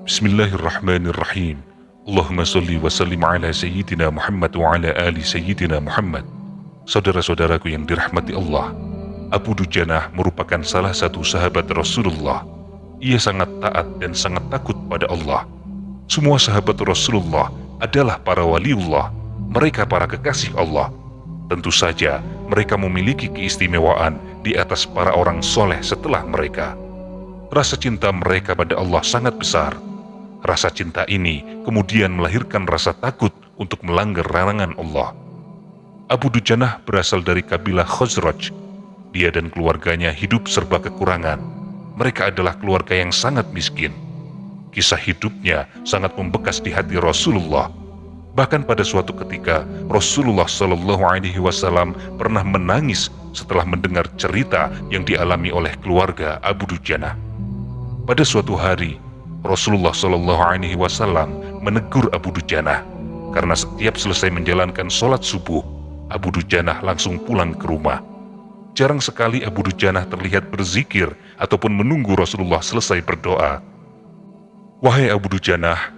Bismillahirrahmanirrahim. Allahumma salli wa sallim ala Sayyidina Muhammad wa ala ali Sayyidina Muhammad. Saudara-saudaraku yang dirahmati Allah, Abu Dujanah merupakan salah satu sahabat Rasulullah. Ia sangat taat dan sangat takut pada Allah. Semua sahabat Rasulullah adalah para waliullah, mereka para kekasih Allah. Tentu saja mereka memiliki keistimewaan di atas para orang soleh setelah mereka. Rasa cinta mereka pada Allah sangat besar. Rasa cinta ini kemudian melahirkan rasa takut untuk melanggar larangan Allah. Abu Dujanah berasal dari kabilah Khazraj. Dia dan keluarganya hidup serba kekurangan. Mereka adalah keluarga yang sangat miskin. Kisah hidupnya sangat membekas di hati Rasulullah. Bahkan pada suatu ketika Rasulullah SAW pernah menangis setelah mendengar cerita yang dialami oleh keluarga Abu Dujanah. Pada suatu hari Rasulullah SAW menegur Abu Dujanah karena setiap selesai menjalankan sholat subuh, Abu Dujanah langsung pulang ke rumah. Jarang sekali Abu Dujanah terlihat berzikir ataupun menunggu Rasulullah selesai berdoa. Wahai Abu Dujanah,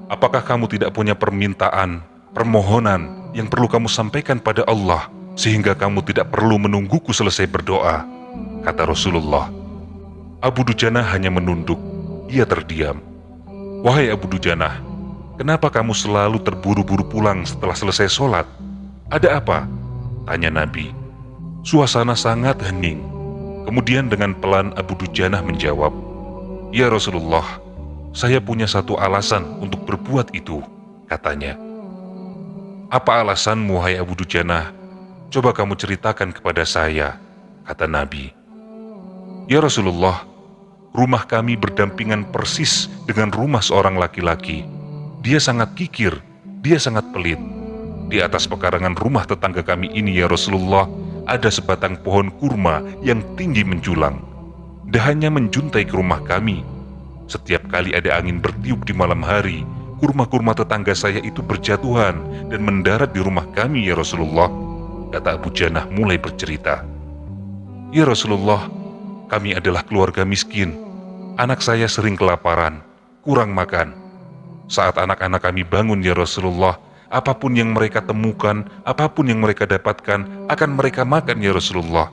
apakah kamu tidak punya permintaan, permohonan yang perlu kamu sampaikan pada Allah sehingga kamu tidak perlu menungguku selesai berdoa? Kata Rasulullah. Abu Dujanah hanya menunduk. Ia terdiam. Wahai Abu Dujanah, kenapa kamu selalu terburu-buru pulang setelah selesai sholat? Ada apa? Tanya Nabi. Suasana sangat hening. Kemudian dengan pelan Abu Dujanah menjawab, Ya Rasulullah, saya punya satu alasan untuk berbuat itu, katanya. Apa alasanmu, hai Abu Dujanah? Coba kamu ceritakan kepada saya, kata Nabi. Ya Rasulullah, rumah kami berdampingan persis dengan rumah seorang laki-laki. Dia sangat kikir, dia sangat pelit. Di atas pekarangan rumah tetangga kami ini, ya Rasulullah, ada sebatang pohon kurma yang tinggi menjulang. Dahannya menjuntai ke rumah kami. Setiap kali ada angin bertiup di malam hari, kurma-kurma tetangga saya itu berjatuhan dan mendarat di rumah kami, ya Rasulullah, kata Abu Dujanah mulai bercerita. Ya Rasulullah, kami adalah keluarga miskin. Anak saya sering kelaparan, kurang makan. Saat anak-anak kami bangun, ya Rasulullah, apapun yang mereka temukan, apapun yang mereka dapatkan, akan mereka makan, ya Rasulullah.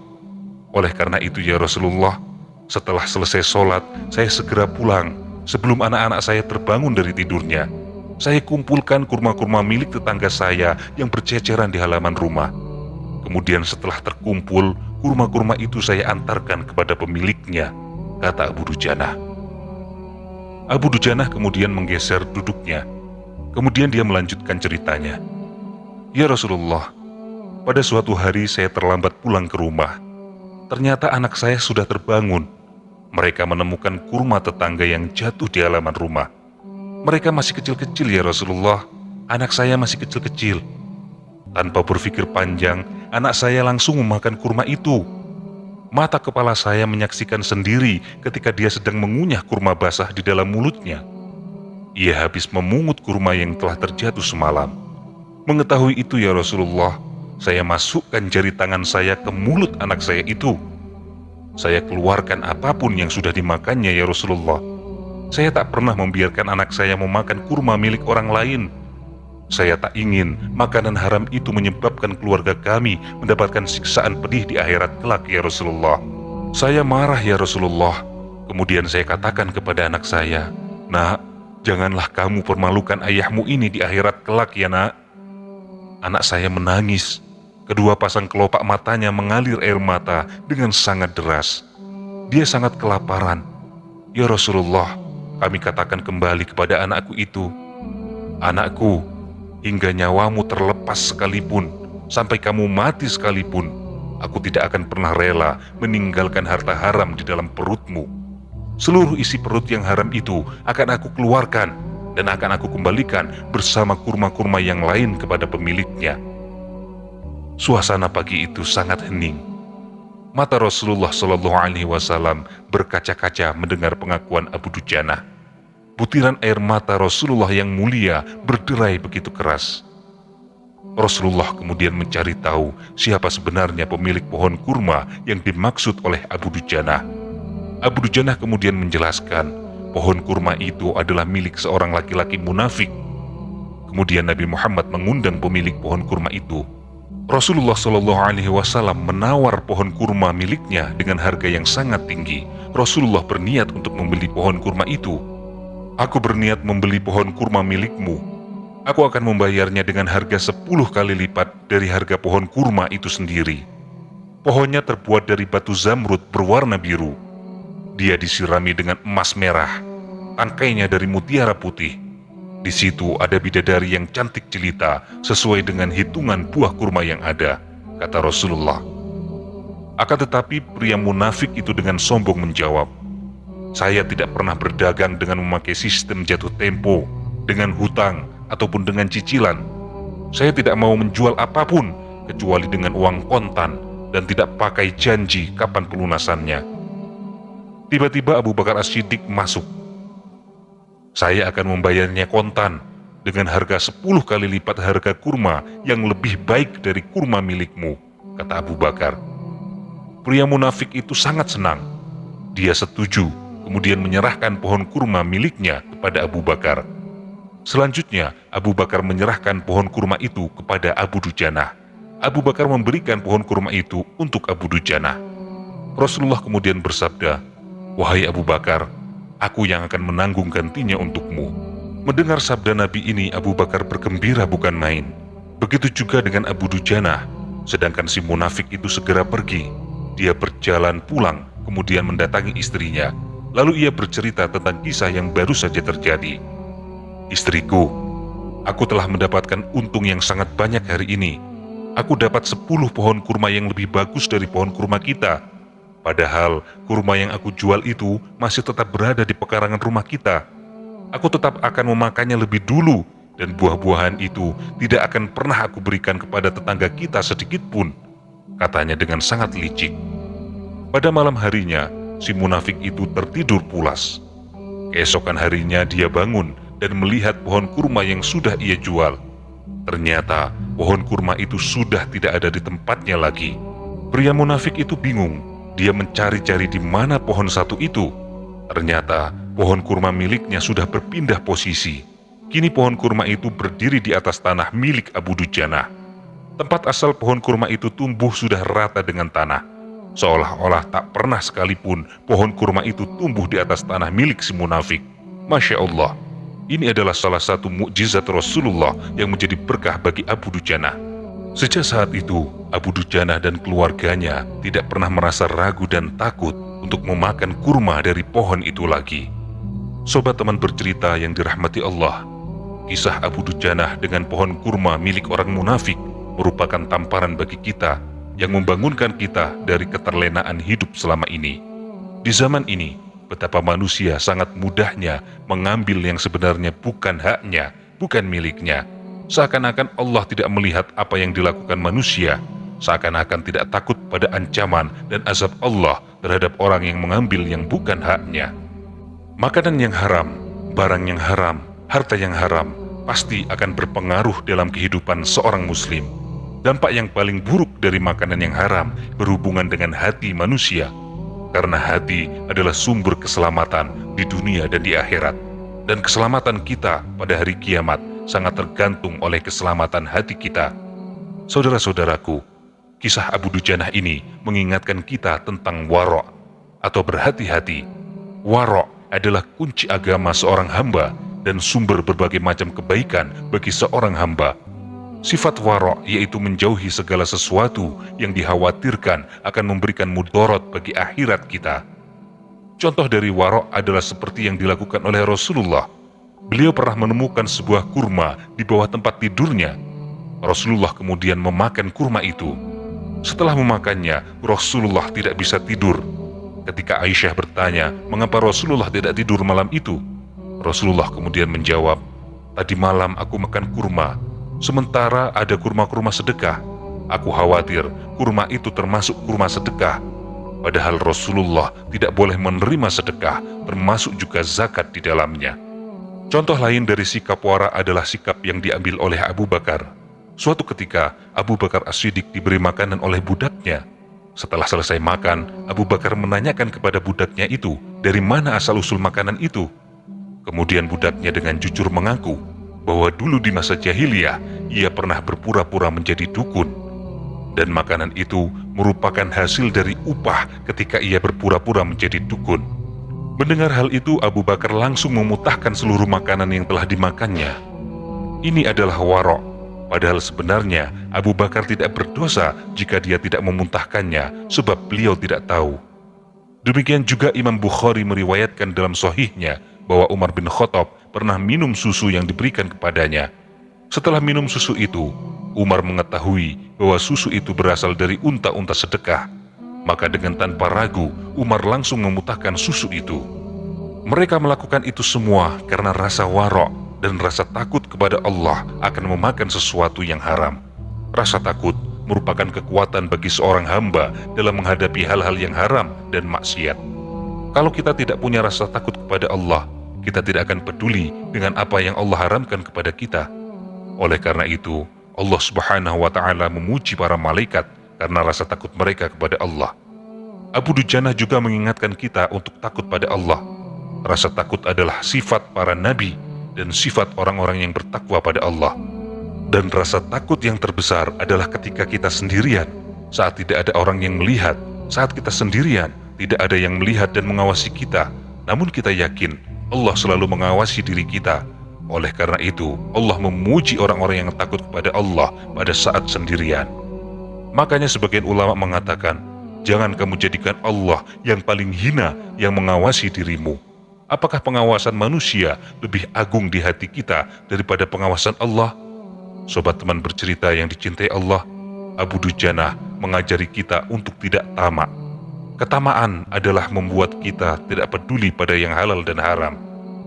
Oleh karena itu, ya Rasulullah, setelah selesai sholat, saya segera pulang. Sebelum anak-anak saya terbangun dari tidurnya, saya kumpulkan kurma-kurma milik tetangga saya yang berceceran di halaman rumah. Kemudian setelah terkumpul, kurma-kurma itu saya antarkan kepada pemiliknya, kata Abu Dujanah. Abu Dujanah kemudian menggeser duduknya. Kemudian dia melanjutkan ceritanya. Ya Rasulullah, pada suatu hari saya terlambat pulang ke rumah. Ternyata anak saya sudah terbangun. Mereka menemukan kurma tetangga yang jatuh di halaman rumah. Mereka masih kecil-kecil, ya Rasulullah. Anak saya masih kecil-kecil. Tanpa berpikir panjang, anak saya langsung memakan kurma itu. Mata kepala saya menyaksikan sendiri ketika dia sedang mengunyah kurma basah di dalam mulutnya. Ia habis memungut kurma yang telah terjatuh semalam. Mengetahui itu, ya Rasulullah, saya masukkan jari tangan saya ke mulut anak saya itu. Saya keluarkan apapun yang sudah dimakannya, ya Rasulullah. Saya tak pernah membiarkan anak saya memakan kurma milik orang lain. Saya tak ingin makanan haram itu menyebabkan keluarga kami mendapatkan siksaan pedih di akhirat kelak, ya Rasulullah. Saya marah, ya Rasulullah. Kemudian saya katakan kepada anak saya, Nak, janganlah kamu permalukan ayahmu ini di akhirat kelak, ya nak. Anak saya menangis. Kedua pasang kelopak matanya mengalir air mata dengan sangat deras. Dia sangat kelaparan. Ya Rasulullah, kami katakan kembali kepada anakku itu, Anakku, hingga nyawamu terlepas sekalipun, sampai kamu mati sekalipun, aku tidak akan pernah rela meninggalkan harta haram di dalam perutmu. Seluruh isi perut yang haram itu akan aku keluarkan dan akan aku kembalikan bersama kurma-kurma yang lain kepada pemiliknya. Suasana pagi itu sangat hening. Mata Rasulullah SAW berkaca-kaca mendengar pengakuan Abu Dujanah. Butiran air mata Rasulullah yang mulia berderai begitu keras. Rasulullah kemudian mencari tahu siapa sebenarnya pemilik pohon kurma yang dimaksud oleh Abu Dujanah. Abu Dujanah kemudian menjelaskan pohon kurma itu adalah milik seorang laki-laki munafik. Kemudian Nabi Muhammad mengundang pemilik pohon kurma itu. Rasulullah Shallallahu Alaihi Wasallam menawar pohon kurma miliknya dengan harga yang sangat tinggi. Rasulullah berniat untuk membeli pohon kurma itu. Aku berniat membeli pohon kurma milikmu. Aku akan membayarnya dengan harga 10 kali lipat dari harga pohon kurma itu sendiri. Pohonnya terbuat dari batu zamrud berwarna biru. Dia disirami dengan emas merah, tangkainya dari mutiara putih. Di situ ada bidadari yang cantik jelita sesuai dengan hitungan buah kurma yang ada, kata Rasulullah. Akan tetapi pria munafik itu dengan sombong menjawab, "Saya tidak pernah berdagang dengan memakai sistem jatuh tempo, dengan hutang, ataupun dengan cicilan. Saya tidak mau menjual apapun kecuali dengan uang kontan dan tidak pakai janji kapan pelunasannya." Tiba-tiba Abu Bakar As-Siddiq masuk. "Saya akan membayarnya kontan dengan harga 10 kali lipat harga kurma yang lebih baik dari kurma milikmu," kata Abu Bakar. Pria munafik itu sangat senang. Dia setuju, kemudian menyerahkan pohon kurma miliknya kepada Abu Bakar. Selanjutnya, Abu Bakar menyerahkan pohon kurma itu kepada Abu Dujanah. Abu Bakar memberikan pohon kurma itu untuk Abu Dujanah. Rasulullah kemudian bersabda, "Wahai Abu Bakar, aku yang akan menanggung gantinya untukmu." Mendengar sabda Nabi ini, Abu Bakar bergembira bukan main. Begitu juga dengan Abu Dujanah. Sedangkan si munafik itu segera pergi. Dia berjalan pulang, kemudian mendatangi istrinya. Lalu ia bercerita tentang kisah yang baru saja terjadi. "Istriku, aku telah mendapatkan untung yang sangat banyak hari ini. Aku dapat 10 pohon kurma yang lebih bagus dari pohon kurma kita. Padahal kurma yang aku jual itu masih tetap berada di pekarangan rumah kita. Aku tetap akan memakannya lebih dulu, dan buah-buahan itu tidak akan pernah aku berikan kepada tetangga kita sedikit pun," katanya dengan sangat licik. Pada malam harinya, si munafik itu tertidur pulas. Keesokan harinya dia bangun dan melihat pohon kurma yang sudah ia jual. Ternyata pohon kurma itu sudah tidak ada di tempatnya lagi. Pria munafik itu bingung. Dia mencari-cari di mana pohon satu itu. Ternyata pohon kurma miliknya sudah berpindah posisi. Kini pohon kurma itu berdiri di atas tanah milik Abu Dujanah. Tempat asal pohon kurma itu tumbuh sudah rata dengan tanah. Seolah-olah tak pernah sekalipun pohon kurma itu tumbuh di atas tanah milik si munafik. Masya Allah, ini adalah salah satu mukjizat Rasulullah yang menjadi berkah bagi Abu Dujanah. Sejak saat itu, Abu Dujanah dan keluarganya tidak pernah merasa ragu dan takut untuk memakan kurma dari pohon itu lagi. Sobat teman bercerita yang dirahmati Allah, kisah Abu Dujanah dengan pohon kurma milik orang munafik merupakan tamparan bagi kita yang membangunkan kita dari keterlenaan hidup selama ini. Di zaman ini, betapa manusia sangat mudahnya mengambil yang sebenarnya bukan haknya, bukan miliknya. Seakan-akan Allah tidak melihat apa yang dilakukan manusia, seakan-akan tidak takut pada ancaman dan azab Allah terhadap orang yang mengambil yang bukan haknya. Makanan yang haram, barang yang haram, harta yang haram pasti akan berpengaruh dalam kehidupan seorang muslim. Dampak yang paling buruk dari makanan yang haram berhubungan dengan hati manusia, karena hati adalah sumber keselamatan di dunia dan di akhirat. Dan keselamatan kita pada hari kiamat sangat tergantung oleh keselamatan hati kita. Saudara-saudaraku, kisah Abu Dujanah ini mengingatkan kita tentang warok atau berhati-hati. Warok adalah kunci agama seorang hamba dan sumber berbagai macam kebaikan bagi seorang hamba. Sifat warok yaitu menjauhi segala sesuatu yang dikhawatirkan akan memberikan mudarat bagi akhirat kita. Contoh dari warok adalah seperti yang dilakukan oleh Rasulullah. Beliau pernah menemukan sebuah kurma di bawah tempat tidurnya. Rasulullah kemudian memakan kurma itu. Setelah memakannya, Rasulullah tidak bisa tidur. Ketika Aisyah bertanya, mengapa Rasulullah tidak tidur malam itu? Rasulullah kemudian menjawab, "Tadi malam aku makan kurma, sementara ada kurma-kurma sedekah. Aku khawatir kurma itu termasuk kurma sedekah. Padahal Rasulullah tidak boleh menerima sedekah, termasuk juga zakat di dalamnya." Contoh lain dari sikap wara adalah sikap yang diambil oleh Abu Bakar. Suatu ketika, Abu Bakar As-Siddiq diberi makanan oleh budaknya. Setelah selesai makan, Abu Bakar menanyakan kepada budaknya itu, dari mana asal-usul makanan itu? Kemudian budaknya dengan jujur mengaku bahwa dulu di masa jahiliyah ia pernah berpura-pura menjadi dukun, dan makanan itu merupakan hasil dari upah ketika ia berpura-pura menjadi dukun. Mendengar hal itu, Abu Bakar langsung memutahkan seluruh makanan yang telah dimakannya. Ini adalah warok, padahal sebenarnya Abu Bakar tidak berdosa jika dia tidak memuntahkannya sebab beliau tidak tahu. Demikian juga Imam Bukhari meriwayatkan dalam sahihnya bahwa Umar bin Khattab pernah minum susu yang diberikan kepadanya. Setelah minum susu itu, Umar mengetahui bahwa susu itu berasal dari unta-unta sedekah. Maka dengan tanpa ragu, Umar langsung memutahkan susu itu. Mereka melakukan itu semua karena rasa warok dan rasa takut kepada Allah akan memakan sesuatu yang haram. Rasa takut merupakan kekuatan bagi seorang hamba dalam menghadapi hal-hal yang haram dan maksiat. Kalau kita tidak punya rasa takut kepada Allah, kita tidak akan peduli dengan apa yang Allah haramkan kepada kita. Oleh karena itu, Allah Subhanahu wa Ta'ala memuji para malaikat karena rasa takut mereka kepada Allah. Abu Dujanah juga mengingatkan kita untuk takut pada Allah. Rasa takut adalah sifat para nabi dan sifat orang-orang yang bertakwa pada Allah. Dan rasa takut yang terbesar adalah ketika kita sendirian, saat tidak ada orang yang melihat, saat kita sendirian, tidak ada yang melihat dan mengawasi kita, namun kita yakin Allah selalu mengawasi diri kita. Oleh karena itu, Allah memuji orang-orang yang takut kepada Allah pada saat sendirian. Makanya sebagian ulama mengatakan, jangan kamu jadikan Allah yang paling hina yang mengawasi dirimu. Apakah pengawasan manusia lebih agung di hati kita daripada pengawasan Allah? Sobat teman bercerita yang dicintai Allah, Abu Dujanah mengajari kita untuk tidak tamak. Ketamaan adalah membuat kita tidak peduli pada yang halal dan haram.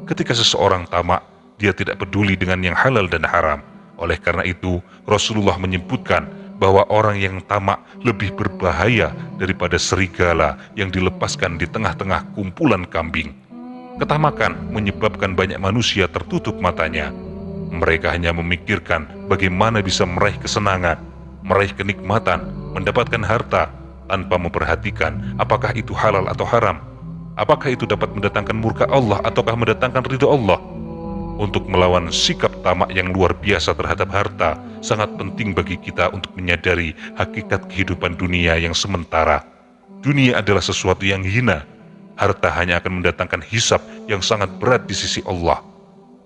Ketika seseorang tamak, dia tidak peduli dengan yang halal dan haram. Oleh karena itu, Rasulullah menyebutkan bahwa orang yang tamak lebih berbahaya daripada serigala yang dilepaskan di tengah-tengah kumpulan kambing. Ketamakan menyebabkan banyak manusia tertutup matanya. Mereka hanya memikirkan bagaimana bisa meraih kesenangan, meraih kenikmatan, mendapatkan harta, tanpa memperhatikan apakah itu halal atau haram, apakah itu dapat mendatangkan murka Allah ataukah mendatangkan ridho Allah. Untuk melawan sikap tamak yang luar biasa terhadap harta, sangat penting bagi kita untuk menyadari hakikat kehidupan dunia yang sementara. Dunia adalah sesuatu yang hina. Harta hanya akan mendatangkan hisab yang sangat berat di sisi Allah.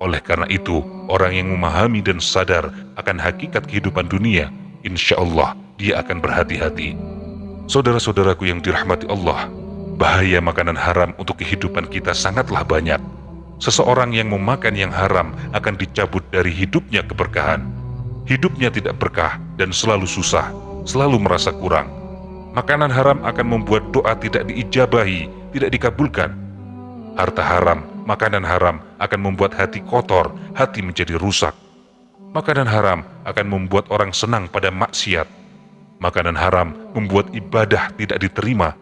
Oleh karena itu, orang yang memahami dan sadar akan hakikat kehidupan dunia, insya Allah dia akan berhati-hati. Saudara-saudaraku yang dirahmati Allah, bahaya makanan haram untuk kehidupan kita sangatlah banyak. Seseorang yang memakan yang haram akan dicabut dari hidupnya keberkahan. Hidupnya tidak berkah dan selalu susah, selalu merasa kurang. Makanan haram akan membuat doa tidak diijabahi, tidak dikabulkan. Harta haram, makanan haram akan membuat hati kotor, hati menjadi rusak. Makanan haram akan membuat orang senang pada maksiat. Makanan haram membuat ibadah tidak diterima.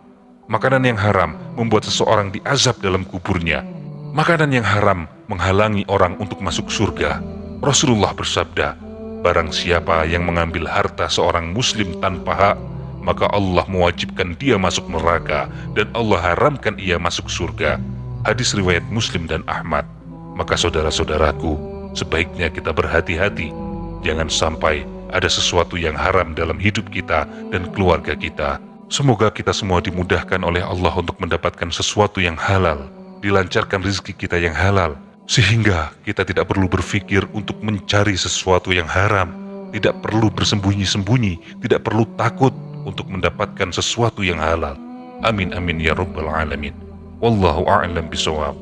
Makanan yang haram membuat seseorang diazab dalam kuburnya. Makanan yang haram menghalangi orang untuk masuk surga. Rasulullah bersabda, barang siapa yang mengambil harta seorang muslim tanpa hak, maka Allah mewajibkan dia masuk neraka dan Allah haramkan ia masuk surga. Hadis riwayat Muslim dan Ahmad. Maka saudara-saudaraku, sebaiknya kita berhati-hati. Jangan sampai ada sesuatu yang haram dalam hidup kita dan keluarga kita. Semoga kita semua dimudahkan oleh Allah untuk mendapatkan sesuatu yang halal, dilancarkan rezeki kita yang halal, sehingga kita tidak perlu berpikir untuk mencari sesuatu yang haram, tidak perlu bersembunyi-sembunyi, tidak perlu takut untuk mendapatkan sesuatu yang halal. Amin amin ya rabbal alamin. Wallahu a'lam bishawab.